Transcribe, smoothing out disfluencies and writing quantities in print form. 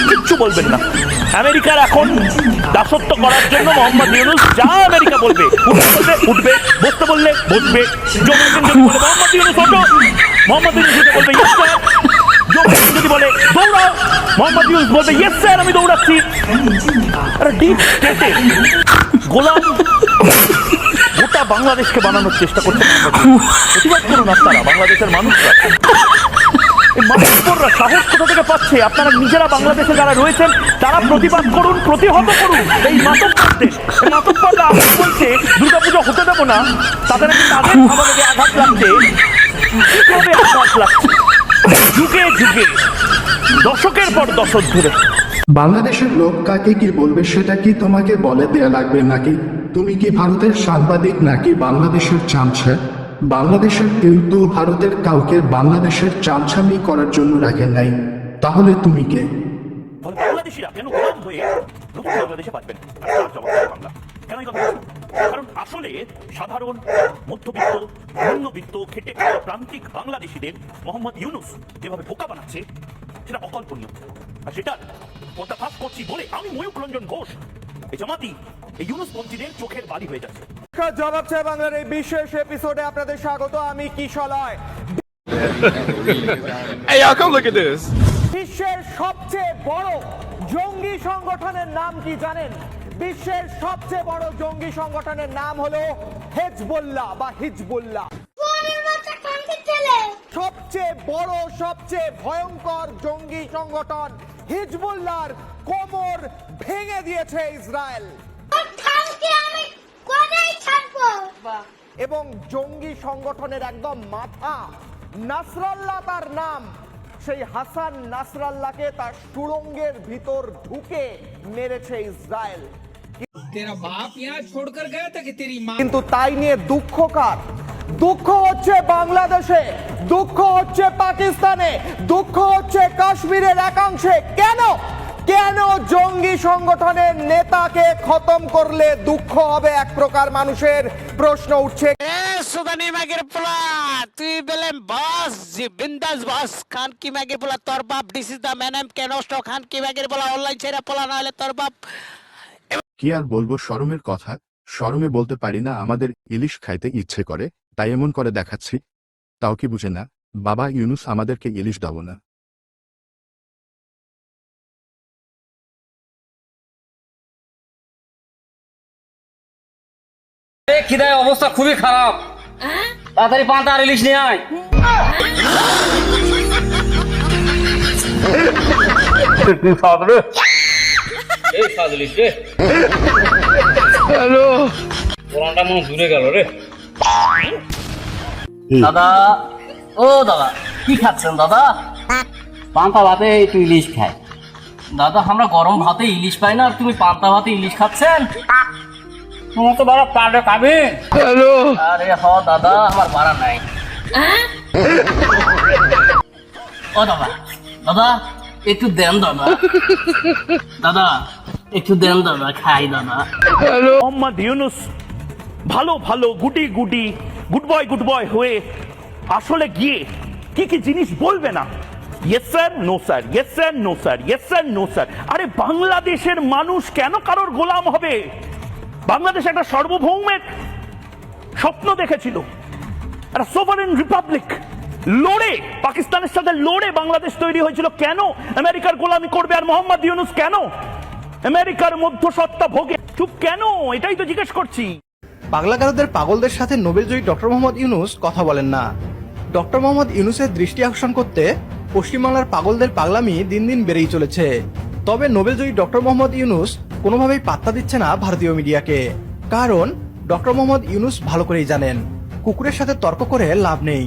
কিচ্ছু বলবেন না। আমেরিকার এখন দাসত্ব করার জন্য মোহাম্মদ ইউনূস যা আমেরিকা বলবে উঠবে, বসতে বললে বসবে। মোহাম্মদ ইউনূস ওঠো, মোহাম্মদ ইউনূস বলবে ইয়েস স্যার। যদি বলে দৌড়াও, মোহাম্মদ ইউনূস বলবে ইয়েস স্যার আমি দৌড়াচ্ছি। ডিপ স্টেটে গোলাম গোটা বাংলাদেশকে বানানোর চেষ্টা করছে। প্রতিবাদ করুন আপনারা, বাংলাদেশের মানুষরা। মাতব্বররা সাহস কোথা থেকে পাচ্ছে? আপনারা নিজেরা বাংলাদেশে যারা রয়েছেন তারা প্রতিবাদ করুন, প্রতিহত করুন এই মাতব্বরদের। মাতব্বররা আঘাত বলছে দুর্গাপুজো হতে দেবো না, তাদের আমাদের আঘাত লাগছে। কিভাবে আঘাত লাগছে? যুগে যুগে, দশকের পর দশক ধরে বাংলাদেশের লোক কাকে কি বলবে সেটা কি তোমাকে বলে দেয়া লাগবে নাকি? তুমি কি ভারতের সাংবাদিক নাকি বাংলাদেশের চামচা? বাংলাদেশের কিন্তু ভারতের কাউকে বাংলাদেশের চামচামি করার জন্য রাখেন নাই, তাহলে তুমি কে? বাংলাদেশিরা কেন গোলাম হয়ে নতুন বাংলাদেশে পাচ্বেন? কেন? কারণ আসলে সাধারণ মধ্যবিত্ত নিম্নবিত্ত খেটে খাওয়া প্রান্তিক বাংলাদেশিদের মোহাম্মদ ইউনূস যেভাবে বোকা বানাচ্ছে সেটা অকল্পনীয়। আর সেটা পর্দাফাশ করছি বলে আমি ময়ূক রঞ্জন ঘোষ এই জামাতি এই ইউনূসপন্থীদের চোখের বালি হয়ে যাচ্ছে। জবাব চাই বাংলার এই বিশেষ এপিসোডে আপনাদের স্বাগত। আমি কিশলয়। Hey y'all, come look at this. বিশ্বের সবচেয়ে বড় জঙ্গি সংগঠনের নাম কি জানেন? বিশ্বের সবচেয়ে বড় জঙ্গি সংগঠনের নাম হলো হেজবুল্লাহ বা হিজবুল্লাহ। সবচেয়ে বড়, সবচেয়ে ভয়ঙ্কর জঙ্গি সংগঠন হিজবুল্লাহর কোমর ভেঙে দিয়েছে ইসরায়েল। এবং জঙ্গি সংগঠনের একদম মাথা নাসরাল্লাহ তার নাম, সেই হাসান নাসরাল্লাহকে তার সুড়ঙ্গের ভিতর ঢুকে মেরেছে ইসরায়েল। কিন্তু তাই নিয়ে দুঃখ কার? দুঃখ হচ্ছে বাংলাদেশে, দুঃখ হচ্ছে পাকিস্তানে, দুঃখ হচ্ছে কাশ্মীরের একাংশে। কেন? কেন জঙ্গি সংগঠনের নেতাকে খতম করলে দুঃখ হবে এক প্রকার মানুষের? প্রশ্ন উঠছে। সুদানি মাগের পোলা তুই বলেন বস জি বিন্দাস বস খান কি মাগের পোলা তোর বাপ দিস ইজ দা ম্যান এম ক্যান নষ্ট খান কি মাগের পোলা অনলাইন ছেড়ে পোলা না হলে তোর বাপ। কি আর বলবো শরমের কথা, শরমে বলতে পারি না আমাদের ইলিশ খাইতে ইচ্ছে করে তাই এমন করে দেখাচ্ছি। তাও কি বুঝে না বাবা ইউনূস আমাদেরকে ইলিশ দাও না। খিদায় অবস্থা খুবই খারাপ, তাড়াতাড়ি পান্তা আর ইলিশ নিয়ে আয়। কি স্বাদ রে, এই স্বাদ ইলিশ রে। হ্যালো, পোড়াটা মনে দূরে গেল রে। দাদা, ও দাদা কি খাচ্ছেন দাদা? পান্তা ভাতে একটু ইলিশ খাই। দাদা আমরা গরম ভাতে ইলিশ পাই না, আর তুমি পান্তা ভাতে ইলিশ খাচ্ছেন? তোমার তো বাড়া পাড়ে খাবে। হ্যালো, আরে হ দাদা আমার বাড়া নাই। ও দাদা, দাদা একটু দেন দাদা, দাদা একটু দেন দাদা, খাই দাদা। মোহাম্মদ ইউনূস ভালো ভালো গুটি গুটি গুড বয় হয়ে আসলে গিয়ে কি কি জিনিস বলবে না? Yes sir, no sir, yes sir, no sir, yes sir, no sir. আরে বাংলাদেশের মানুষ কেন কারোর গোলাম হবে? বাংলাদেশ একটা সার্বভৌমের স্বপ্ন দেখেছিল, একটা সোভারেন রিপাবলিক লড়ে, পাকিস্তানের সাথে লড়ে বাংলাদেশ তৈরি হয়েছিল। কেন আমেরিকার গোলামি করবে? আর মোহাম্মদ ইউনূস কেন আমেরিকার মধ্যস্বত্বা ভোগে? চুপ কেন? এটাই তো জিজ্ঞেস করছি। পাগলাগারদের পাগলদের সাথে নোবেলজয়ী ডক্টর মোহাম্মদ ইউনূস কথা বলেন না। ডক্টর মোহাম্মদ ইউনূসের দৃষ্টি আকর্ষণ করতে পশ্চিমবাংলার পাগলদের পাগলামি দিন দিন বেড়েই চলেছে। তবে নোবেলজয়ী ডক্টর মোহাম্মদ ইউনূস কোনোভাবেই পাত্তা দিচ্ছে না ভারতীয় মিডিয়াকে। কারণ ডক্টর মোহাম্মদ ইউনূস ভালো করেই জানেন কুকুরের সাথে তর্ক করে লাভ নেই।